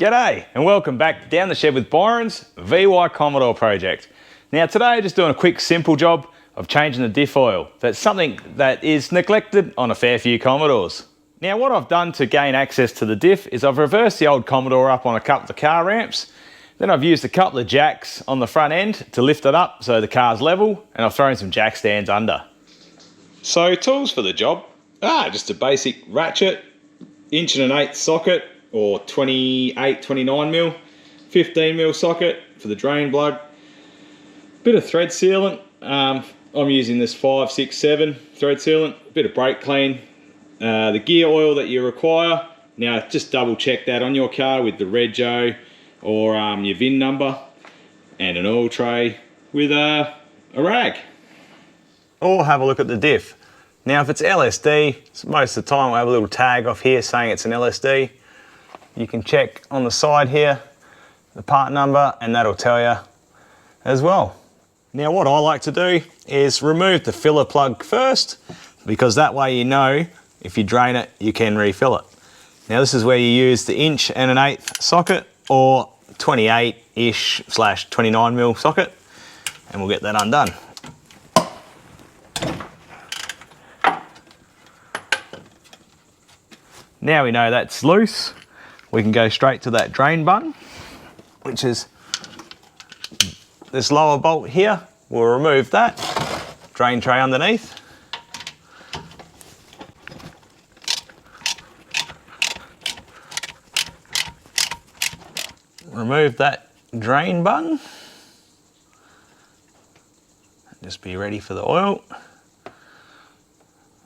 G'day and welcome back Down the Shed with Byron's VY Commodore project. Now today just doing a quick simple job of changing the diff oil. That's something that is neglected on a fair few Commodores. Now what I've done to gain access to the diff is I've reversed the old Commodore up on a couple of car ramps. Then I've used a couple of jacks on the front end to lift it up so the car's level, and I've thrown some jack stands under. So tools for the job, just a basic ratchet, 1.1/8" socket, or 28-29mm, 15mm socket for the drain plug, bit of thread sealant. I'm using this 567 thread sealant, a bit of brake clean, the gear oil that you require. Now just double check that on your car with the rego or your VIN number, and an oil tray with a rag. Or have a look at the diff. Now if it's LSD, most of the time I have a little tag off here saying it's an LSD. You can check on the side here the part number, and that'll tell you as well. Now what I like to do is remove the filler plug first, because that way you know if you drain it you can refill it. Now this is where you use the 1.1/8" socket or 28-ish / 29mm socket, and we'll get that undone. Now we know that's loose, we can go straight to that drain button, which is this lower bolt here. We'll remove that, drain tray underneath. Remove that drain button. Just be ready for the oil.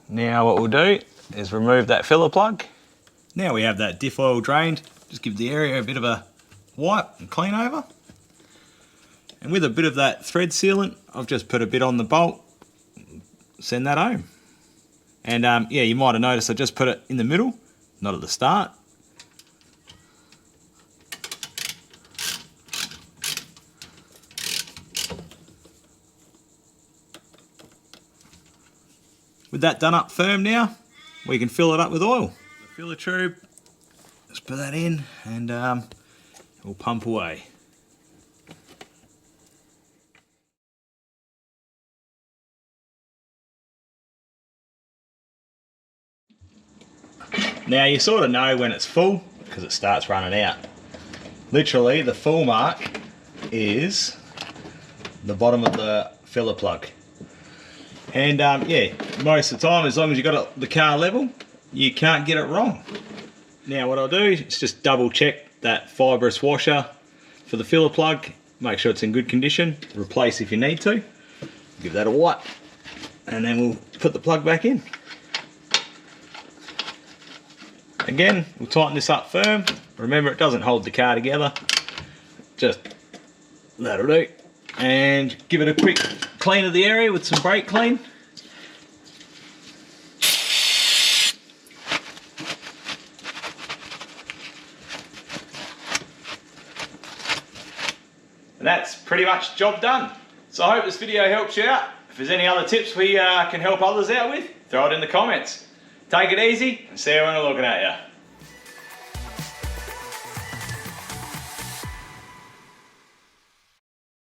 Now what we'll do is remove that filler plug. Now we have that diff oil drained, just give the area a bit of a wipe and clean over. And with a bit of that thread sealant, I've just put a bit on the bolt, send that home. And yeah, you might have noticed I just put it in the middle, not at the start. With that done up firm now, we can fill it up with oil. The filler tube, just put that in and we'll pump away. Now you sort of know when it's full because it starts running out. Literally the full mark is the bottom of the filler plug. And yeah, most of the time, as long as you've got the car level, you can't get it wrong. Now what I'll do is just double check that fibrous washer for the filler plug, make sure it's in good condition, replace if you need to, give that a wipe, and then we'll put the plug back in. Again, we'll tighten this up firm. Remember, it doesn't hold the car together, just that'll do. And give it a quick clean of the area with some brake clean. And that's pretty much job done. So I hope this video helps you out. If there's any other tips we can help others out with, throw it in the comments. Take it easy and see everyone looking at you.